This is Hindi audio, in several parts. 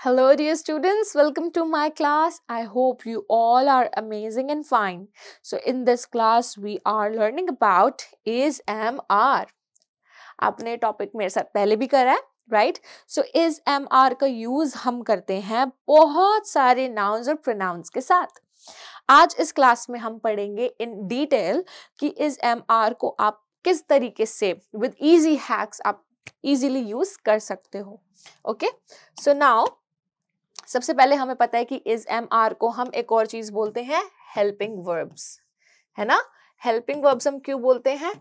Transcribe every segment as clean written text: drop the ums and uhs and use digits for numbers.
Hello, dear students. Welcome to my class. I hope you all are amazing and fine. So, in this class, we are learning about is am are. आपने टॉपिक मेरे साथ पहले भी करा है, right? So is am are का यूज हम करते हैं बहुत सारे नाउन्स और प्रोनाउंस के साथ. आज इस क्लास में हम पढ़ेंगे इन डिटेल कि इज एम आर को आप किस तरीके से विद इजी हैक्स आप इजीली यूज कर सकते हो. ओके, सो नाउ सबसे पहले हमें पता है कि इज एम आर को हम एक और चीज बोलते हैं हेल्पिंग वर्ब्स, है ना? हेल्पिंग वर्ब्स हम क्यों बोलते हैं?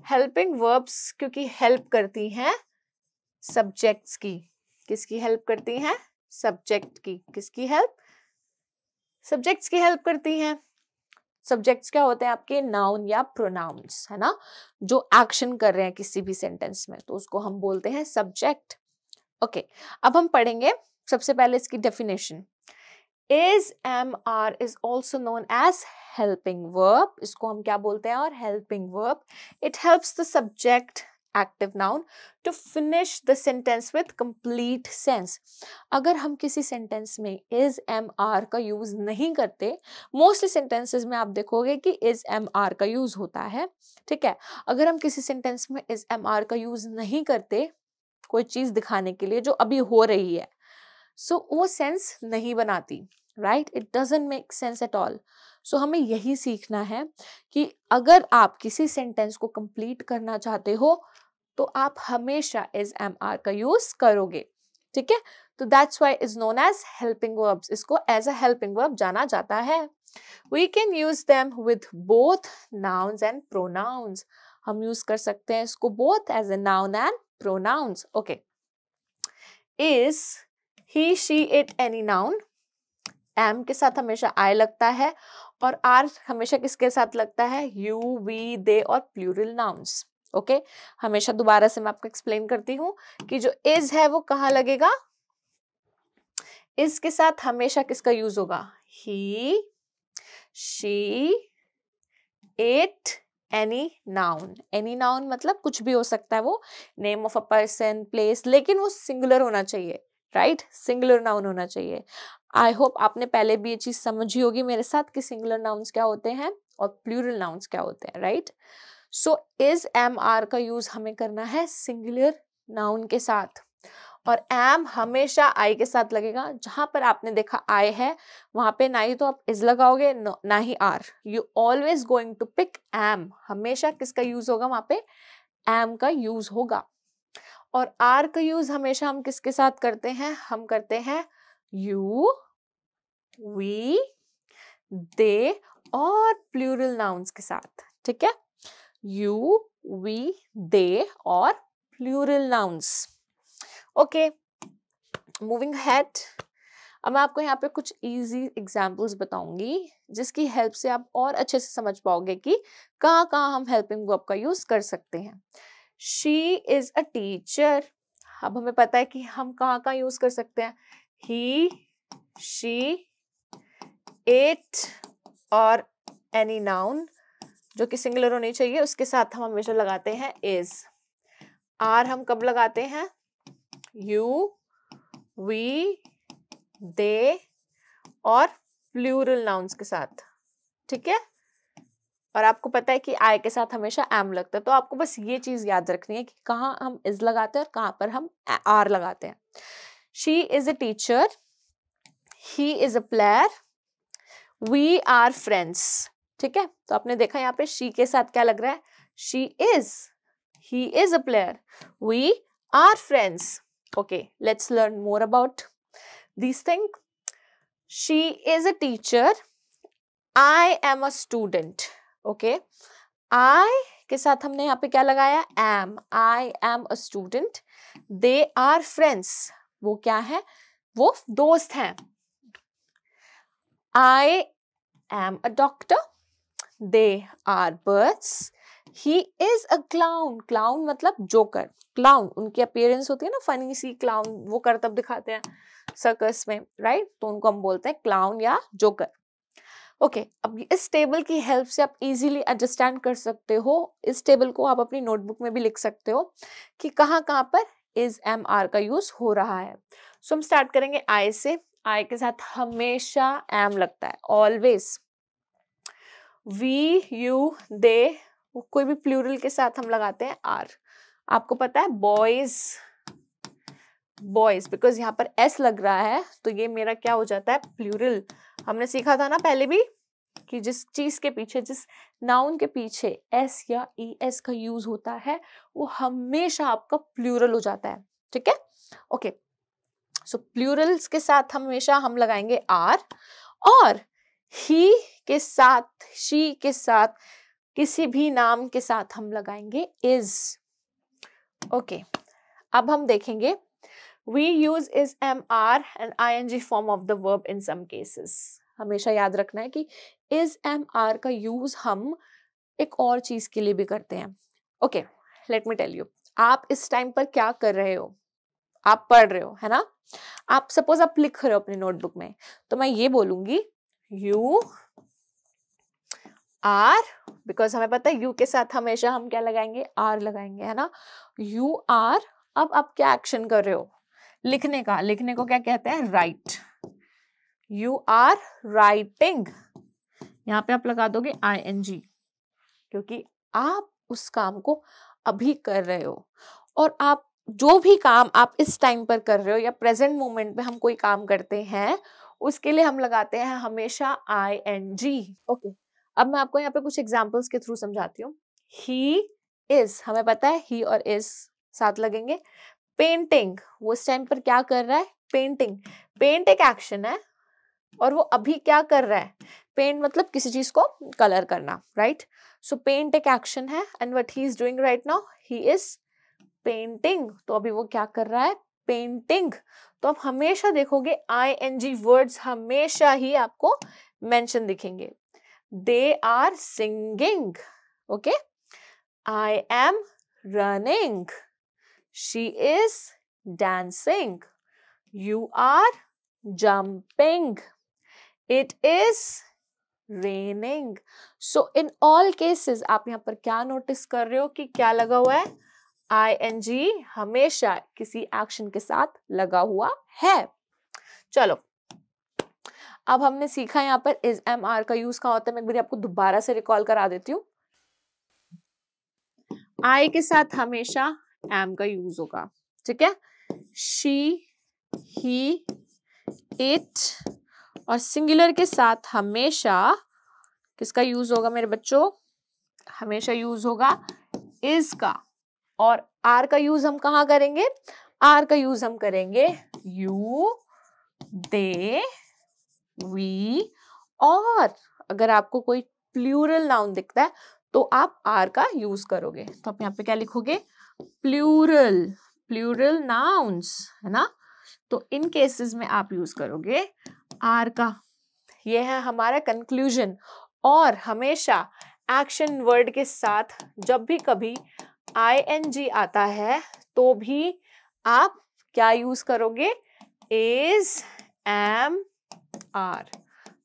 हेल्पिंग वर्ब्स क्योंकि हेल्प करती हैं सब्जेक्ट्स की. किसकी हेल्प करती हैं? सब्जेक्ट की. किसकी हेल्प? सब्जेक्ट्स की हेल्प करती हैं. सब्जेक्ट्स क्या होते हैं? आपके नाउन या प्रोनाउंस, है ना, जो एक्शन कर रहे हैं किसी भी सेंटेंस में, तो उसको हम बोलते हैं सब्जेक्ट. ओके, अब हम पढ़ेंगे सबसे पहले इसकी definition. Is MR is also known as helping verb. इसको हम क्या बोलते हैं? और helping verb. It helps the subject active noun to finish the sentence with complete sense. अगर हम किसी सेंटेंस में is MR का यूज नहीं करते, मोस्टली सेंटेंसेस में आप देखोगे कि is MR का यूज होता है, ठीक है. अगर हम किसी सेंटेंस में is MR का यूज नहीं करते कोई चीज दिखाने के लिए जो अभी हो रही है, सो वो सेंस नहीं बनाती, right? It doesn't make sense at all. So हमें यही सीखना है कि अगर आप किसी सेंटेंस को कंप्लीट करना चाहते हो तो आप हमेशा इज एम आर का यूज करोगे, ठीक है? तो that's why is known as helping verbs. इसको एज अ हेल्पिंग वर्ब जाना जाता है. We can use them with both nouns and pronouns. हम यूज कर सकते हैं इसको both as a noun and pronouns. Okay, is he she it any noun. Am के साथ हमेशा आई लगता है और आर हमेशा किसके साथ लगता है? यू, वी, दे और प्लूरल नाउन्स. ओके, हमेशा दोबारा से मैं आपको एक्सप्लेन करती हूँ कि जो इज है वो कहाँ लगेगा? इज के साथ हमेशा किसका यूज होगा? He, she, it, any noun. Any noun मतलब कुछ भी हो सकता है, वो name of a person, place, लेकिन वो सिंगुलर होना चाहिए, राइट? सिंगुलर नाउन होना चाहिए. आई होप आपने पहले भी ये चीज समझी होगी मेरे साथ कि सिंगुलर नाउन्स क्या होते हैं और प्लूरल नाउन्स क्या होते हैं, right? So is am are का यूज हमें करना है सिंगुलर नाउन के साथ, और एम हमेशा आई के साथ लगेगा. जहां पर आपने देखा आई है वहां पे ना ही तो आप इज लगाओगे ना ही are. You always going to pick am. हमेशा किसका यूज होगा? वहां पे एम का यूज होगा. और आर का यूज हमेशा हम किसके साथ करते हैं? हम करते हैं यू, वी, दे और प्लूरल नाउन्स के साथ, ठीक है? यू, वी, दे और plural nouns. Okay, moving ahead. अब मैं आपको यहाँ पे कुछ इजी एग्जाम्पल्स बताऊंगी जिसकी हेल्प से आप और अच्छे से समझ पाओगे कि कहाँ कहाँ हम हेल्पिंग वर्ब का यूज कर सकते हैं. She is a teacher. अब हमें पता है कि हम कहाँ कहाँ यूज कर सकते हैं. ही, शी, इट और एनी नाउन जो कि सिंगुलर होनी चाहिए उसके साथ हम हमेशा लगाते हैं इज. आर हम कब लगाते हैं? यू, वी, दे और प्लूरल नाउन्स के साथ, ठीक है? और आपको पता है कि आई के साथ हमेशा एम लगता है, तो आपको बस ये चीज याद रखनी है कि कहाँ हम इज लगाते हैं और कहाँ पर हम आर लगाते हैं. She is a teacher, he is a player, we are friends, ठीक है? तो आपने देखा यहाँ पे शी के साथ क्या लग रहा है? She is, he is a player, we are friends. Okay, let's learn more about these things. She is a teacher, I am a student. Okay, I के साथ हमने यहाँ पे क्या लगाया? am. I am a student. They are friends. वो क्या है? वो दोस्त हैं. I am a doctor. They are birds. He is a clown. Clown मतलब जोकर. Clown उनकी अपीयरेंस होती है ना फनी सी. क्लाउन वो करतब दिखाते हैं सर्कस में, राइट? तो उनको हम बोलते हैं क्लाउन या जोकर. ओके, अब इस टेबल की हेल्प से आप इजीली अंडरस्टैंड कर सकते हो. इस टेबल को आप अपनी नोटबुक में भी लिख सकते हो कि कहाँ कहाँ पर इज एम आर का यूज हो रहा है. सो हम स्टार्ट करेंगे आई से। आई के साथ हमेशा एम लगता है, ऑलवेज। वी, यू, दे, कोई भी प्लूरल के साथ हम लगाते हैं आर। आपको पता है बॉयज, बॉयज, बिकॉज यहाँ पर एस लग रहा है तो ये मेरा क्या हो जाता है, प्लूरल। हमने सीखा था ना पहले भी कि जिस चीज के पीछे, जिस नाउन के पीछे एस या ई एस का यूज होता है वो हमेशा आपका प्लूरल हो जाता है। ठीक है, ओके। सो प्लूरल्स के साथ हमेशा हम लगाएंगे आर, और ही के साथ, शी के साथ, किसी भी नाम के साथ हम लगाएंगे इज। ओके, अब हम देखेंगे we use is, am, are and ing form of the verb in some cases। हमेशा याद रखना है कि is, am, are का यूज हम एक और चीज के लिए भी करते हैं। Okay, let me tell you, आप इस टाइम पर क्या कर रहे हो, आप पढ़ रहे हो, है ना। आप सपोज आप लिख रहे हो अपनी नोटबुक में, तो मैं ये बोलूंगी you are, बिकॉज हमें पता है यू के साथ हमेशा हम क्या लगाएंगे, आर लगाएंगे, है ना। you are, अब आप क्या एक्शन कर रहे हो, लिखने का, लिखने को क्या कहते हैं, राइट। यू आर राइटिंग, यहाँ पे आप लगा दोगे ing, क्योंकि आप उस काम को अभी कर रहे हो। और आप जो भी काम आप इस टाइम पर कर रहे हो या प्रेजेंट मोमेंट में हम कोई काम करते हैं उसके लिए हम लगाते हैं हमेशा ing। ओके, अब मैं आपको यहाँ पे कुछ एग्जाम्पल्स के थ्रू समझाती हूँ। ही इज, हमें पता है ही और इज साथ लगेंगे। पेंटिंग, वो इस टाइम पर क्या कर रहा है, पेंटिंग। पेंट एक एक्शन है और वो अभी क्या कर रहा है, पेंट मतलब किसी चीज को कलर करना, राइट। सो पेंट एक एक्शन है and what he is doing right now, he is painting. तो अभी वो क्या कर रहा है, पेंटिंग। तो आप हमेशा देखोगे ing वर्ड्स हमेशा ही आपको मेंशन दिखेंगे। They are singing, okay. I am running, she is dancing, you are jumping, it is raining। So in all cases आप यहाँ पर क्या नोटिस कर रहे हो कि क्या लगा हुआ है, ing हमेशा किसी एक्शन के साथ लगा हुआ है। चलो, अब हमने सीखा यहाँ पर is, am, are का यूज कहाँ होता है। मैं एक बार आपको दोबारा से रिकॉल करा देती हूँ। I के साथ हमेशा am का यूज होगा, ठीक है। she, he, it, और सिंगुलर के साथ हमेशा किसका यूज होगा मेरे बच्चों, हमेशा यूज होगा is का। और आर का यूज हम कहाँ करेंगे, आर का यूज हम करेंगे you, they, we, और अगर आपको कोई प्लूरल नाउन दिखता है तो आप आर का यूज करोगे। तो आप यहाँ पे क्या लिखोगे, प्लूरल, प्लूरल नाउन्स, है ना। तो इन केसेस में आप यूज करोगे आर का। ये है हमारा कंक्लूजन। और हमेशा एक्शन वर्ड के साथ जब भी कभी ing आता है तो भी आप क्या यूज करोगे, is, am, are।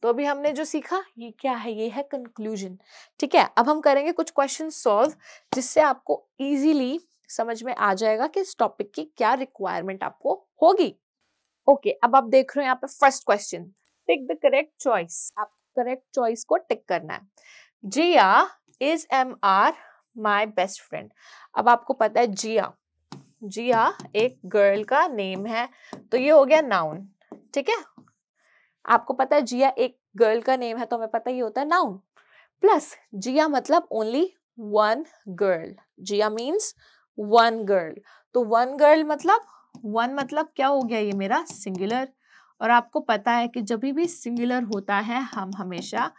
तो अभी हमने जो सीखा ये क्या है, ये है कंक्लूजन। ठीक है, अब हम करेंगे कुछ क्वेश्चन सॉल्व जिससे आपको इजीली समझ में आ जाएगा कि इस टॉपिक की क्या रिक्वायरमेंट आपको होगी। ओके, अब आप देख रहे हो यहाँ पे first question, tick the correct choice. आप करेक्ट चॉइस को टिक करना है। Jiya is, am, are my best friend. अब आपको पता है जिया, जिया एक गर्ल का नेम है तो ये हो गया नाउन। ठीक है, आपको पता है जिया एक गर्ल का नेम है तो हमें पता ही होता है नाउन। प्लस जिया मतलब ओनली वन गर्ल, जिया मीन्स वन गर्ल। तो वन गर्ल मतलब, वन मतलब क्या हो गया, ये मेरा सिंगुलर। और आपको पता है कि जब भी सिंगुलर होता है हम हमेशा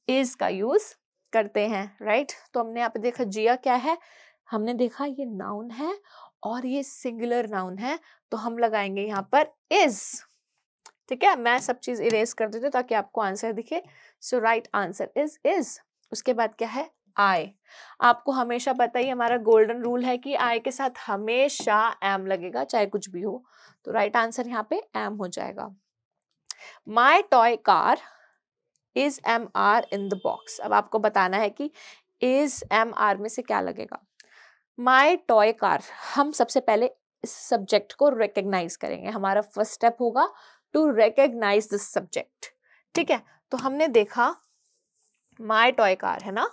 इज का यूज करते हैं, राइट। तो हमने यहाँ पे देखा जिया क्या है, हमने देखा ये नाउन है और ये सिंगुलर नाउन है तो हम लगाएंगे यहाँ पर इज। ठीक है, मैं सब चीज इरेज कर देती हूँ ताकि आपको आंसर दिखे। सो राइट आंसर इज। उसके बाद क्या है, आई। आपको हमेशा पता ही हमारा गोल्डन रूल है कि आई के साथ हमेशा एम लगेगा चाहे कुछ भी हो। तो राइट आंसर यहाँ पे एम हो जाएगा। My toy car is, am, are in the box. अब आपको बताना है कि इज, एम, आर में से क्या लगेगा। माई टॉय कार, हम सबसे पहले इस सब्जेक्ट को रिकग्नाइज करेंगे। हमारा फर्स्ट स्टेप होगा टू रिकग्नाइज दिस सब्जेक्ट। ठीक है, तो हमने देखा माय टॉय कार है ना,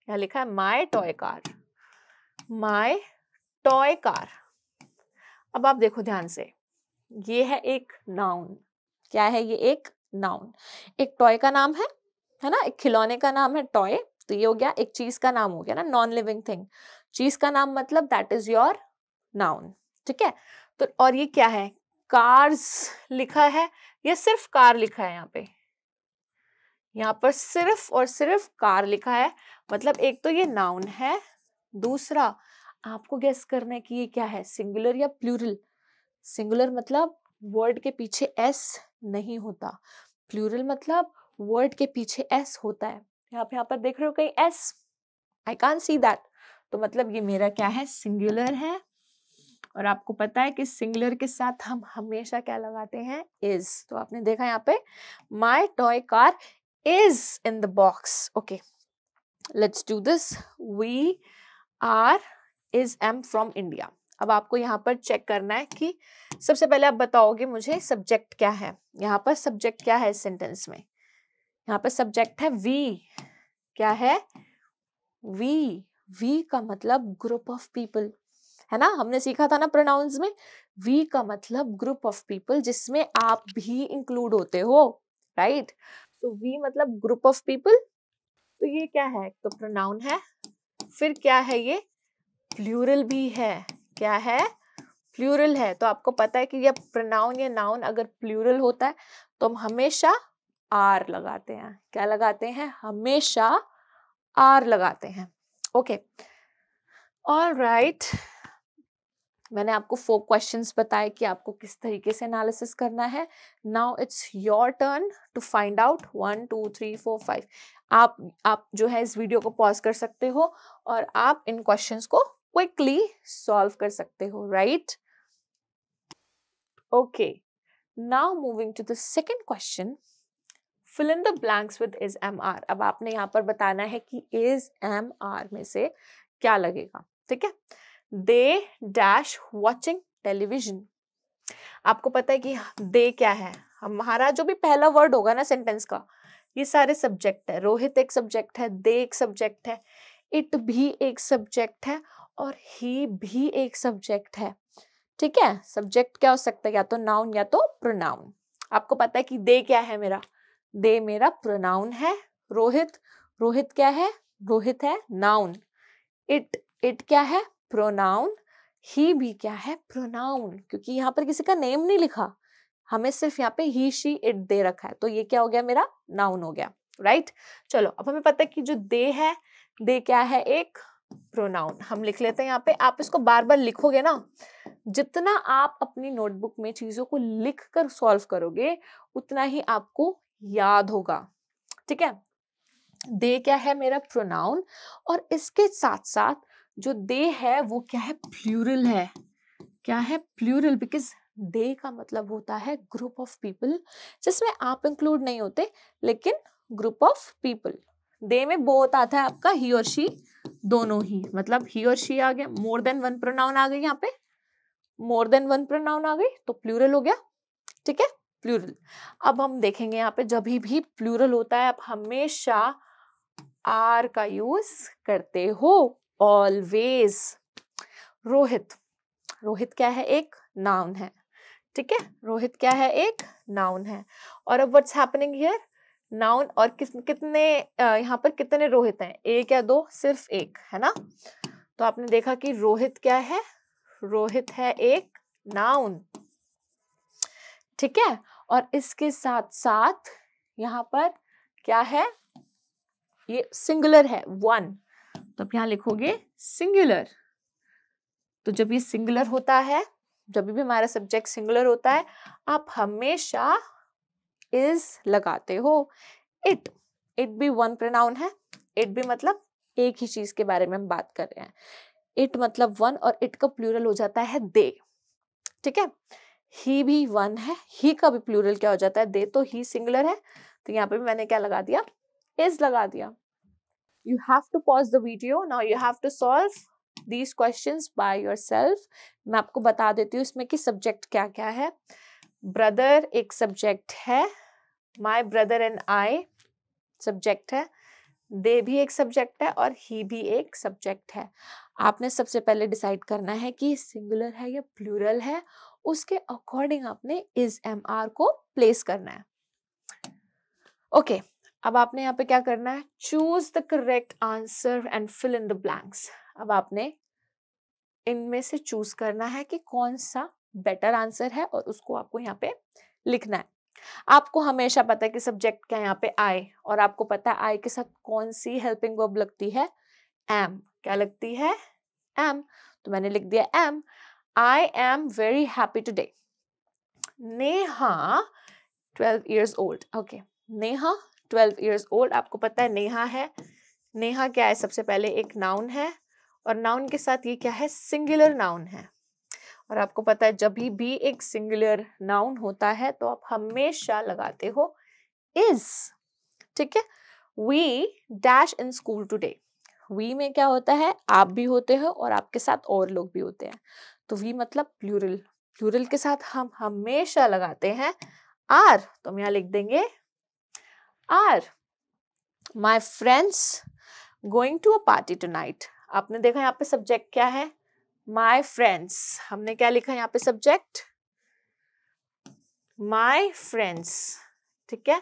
यहाँ लिखा है my toy car, my toy car. अब आप देखो ध्यान से, ये है एक नाउन। क्या है ये? एक नाउन। एक टॉय का नाम है ना, एक खिलौने का नाम है टॉय, तो ये हो गया एक चीज का नाम हो गया ना, नॉन लिविंग थिंग। चीज का नाम मतलब दैट इज योर नाउन। ठीक है, तो और ये क्या है? कार्स लिखा है या सिर्फ कार लिखा है? यहाँ पर सिर्फ और सिर्फ कार लिखा है, मतलब एक तो ये नाउन है, दूसरा आपको गेस करना है कि ये क्या है, सिंगुलर या प्लूरल। सिंगुलर मतलब वर्ड के पीछे एस नहीं होता, प्लूरल मतलब वर्ड के पीछे एस होता है। यहाँ पर देख रहे हो कहीं S? I can't see that. तो मतलब ये मेरा क्या है? सिंगुलर है। और आपको पता है कि सिंगुलर के साथ हम हमेशा क्या लगाते हैं? इज। तो आपने देखा यहाँ पे my toy car is in the box. Okay, let's do this. We are is am from India. अब आपको यहाँ पर चेक करना है कि सबसे पहले आप बताओगे मुझे सब्जेक्ट क्या है। यहाँ पर सब्जेक्ट क्या है इस सेंटेंस में? यहाँ पर सब्जेक्ट है वी। क्या है? वी। वी का मतलब ग्रुप ऑफ पीपल है ना, हमने सीखा था ना प्रोनाउंस में। वी का मतलब ग्रुप ऑफ पीपल, जिसमें आप भी इंक्लूड होते हो, राइट? तो वी मतलब ग्रुप ऑफ पीपल। तो ये क्या है? तो प्रोनाउन है। फिर क्या है? ये प्लूरल भी है। क्या है? प्लूरल है। तो आपको पता है कि ये प्रोनाउन या नाउन अगर प्लूरल होता है तो हम हमेशा आर लगाते हैं। क्या लगाते हैं? हमेशा आर लगाते हैं। Okay, alright. मैंने आपको 4 क्वेश्चंस बताए कि आपको किस तरीके से एनालिसिस करना है। Now it's your turn to find out 1 2 3 4 5। आप जो है इस वीडियो को पॉज कर सकते हो और आप इन क्वेश्चंस को क्विकली सॉल्व कर सकते हो, right? Okay, now moving to the second question, fill in the blanks with is am are. अब आपने यहाँ पर बताना है कि इज एम आर में से क्या लगेगा। ठीक है, दे डैश वॉचिंग टेलीविजन। आपको पता है कि दे क्या है? हमारा जो भी पहला वर्ड होगा ना सेंटेंस का, ये सारे सब्जेक्ट है। रोहित एक सब्जेक्ट है, दे एक सब्जेक्ट है, इट भी एक सब्जेक्ट है और ही भी एक सब्जेक्ट है। ठीक है, सब्जेक्ट क्या हो सकता है? या तो नाउन या तो प्रोनाउन। आपको पता है कि दे क्या है? मेरा दे मेरा प्रोनाउन है। रोहित, रोहित क्या है? रोहित है नाउन। इट क्या है? प्रोनाउन। ही भी क्या है? प्रोनाउन, क्योंकि यहाँ पर किसी का नेम नहीं लिखा, हमें सिर्फ यहाँ पे ही शी इट दे रखा है, तो ये क्या हो गया? मेरा नाउन हो गया, राइट? चलो, अब हमें पता है कि जो दे है, दे क्या है? एक प्रोनाउन। हम लिख लेते हैं यहाँ पे। आप इसको बार बार लिखोगे ना, जितना आप अपनी नोटबुक में चीजों को लिख कर सॉल्व करोगे उतना ही आपको याद होगा। ठीक है, दे क्या है? मेरा प्रोनाउन। और इसके साथ साथ जो दे है वो क्या है? प्लूरल है। क्या है? प्लूरल, बिकॉज दे का मतलब होता है ग्रुप ऑफ पीपल, जिसमें आप इंक्लूड नहीं होते लेकिन ग्रुप ऑफ पीपल। दे में बोथ आता है आपका, ही और शी दोनों ही, मतलब ही और शी आ गया, मोर देन वन प्रोनाउन आ गई, यहाँ पे मोर देन वन प्रोनाउन आ गई तो प्लूरल हो गया। ठीक है, प्लूरल। अब हम देखेंगे यहाँ पे जब भी प्लूरल होता है आप हमेशा आर का यूज करते हो, ऑलवेज। रोहित, रोहित क्या है? एक नाउन है। ठीक है, रोहित क्या है? एक नाउन है। और अब व्हाट्स हैपनिंग हियर? नाउन और कितने यहाँ पर कितने रोहित हैं? एक या दो? सिर्फ एक है ना। तो आपने देखा कि रोहित क्या है? रोहित है एक नाउन। ठीक है, और इसके साथ साथ यहाँ पर क्या है? ये सिंगुलर है, वन। तो आप यहाँ लिखोगे सिंगुलर। तो जब ये सिंगुलर होता है, जब भी हमारा सब्जेक्ट सिंगुलर होता है, आप हमेशा इज लगाते हो। इट, इट भी वन प्रोनाउन है। इट भी मतलब एक ही चीज के बारे में हम बात कर रहे हैं। इट मतलब वन, और इट का प्लूरल हो जाता है दे। ठीक है, ही भी वन है, ही का भी प्लूरल क्या हो जाता है? दे। तो ही सिंगुलर है, तो यहाँ पे भी मैंने क्या लगा दिया? इज लगा दिया। You have to pause the video. Now you have to solve these questions by yourself. मैं आपको बता देती हूँ इसमें कि सब्जेक्ट क्या क्या है. ब्रदर एक सब्जेक्ट है, my brother and I subject है, दे भी एक सब्जेक्ट है और ही भी एक सब्जेक्ट है. आपने सबसे पहले डिसाइड करना है कि सिंगुलर है या प्लूरल है, उसके अकॉर्डिंग आपने इज एम आर को प्लेस करना है. ओके अब आपने यहाँ पे क्या करना है, choose the correct answer and fill in the blanks. अब आपने इनमें से चूज करना है कि कौन सा बेटर आंसर है और उसको आपको यहाँ पे लिखना है. आपको हमेशा पता है कि सब्जेक्ट क्या है यहाँ पे आई, और आपको पता है आई के साथ कौन सी हेल्पिंग वर्ब लगती है, एम. क्या लगती है, एम. तो मैंने लिख दिया am. I am very happy today. Neha 12 years old. Okay Neha 12 years old. आपको पता है नेहा है, नेहा क्या है, सबसे पहले एक नाउन है और नाउन के साथ ये क्या है, सिंगुलर नाउन है. और आपको पता है जब भी एक सिंगुलर नाउन होता है तो आप हमेशा लगाते हो इज. ठीक है. We dash in school today. We में क्या होता है, आप भी होते हो और आपके साथ और लोग भी होते हैं. तो वी मतलब प्लूरल. प्लूरल के साथ हम हमेशा लगाते हैं आर. तो हम यहाँ लिख देंगे are. My friends going to a party tonight. आपने देखा यहाँ पे सब्जेक्ट क्या है, माई फ्रेंड्स. हमने क्या लिखा यहाँ पे सब्जेक्ट, माई फ्रेंड्स. ठीक है.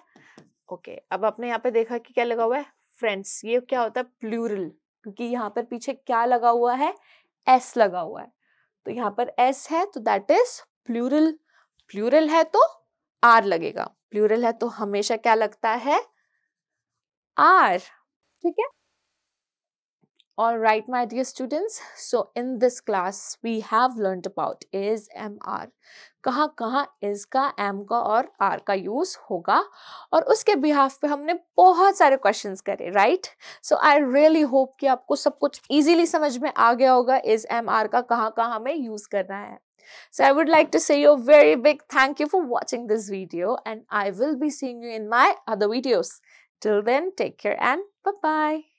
ओके अब आपने यहाँ पे देखा कि क्या लगा हुआ है, फ्रेंड्स. ये क्या होता है, प्लूरल, क्योंकि यहाँ पर पीछे क्या लगा हुआ है, एस लगा हुआ है. तो यहाँ पर एस है तो दैट इज प्लूरल. प्लूरल है तो आर लगेगा. प्लूरल है तो हमेशा क्या लगता है, आर. ठीक है. All right, my dear students. So in this class we have learned about is, am, are. कहाँ is का, am का और are का use होगा और उसके behalf पे हमने बहुत सारे questions करे, right? So I really hope कि आपको सब कुछ easily समझ में आ गया होगा is, am, are का कहाँ हमें use करना है. So I would like to say you a very big thank you for watching this video and I will be seeing you in my other videos. Till then, take care and bye-bye.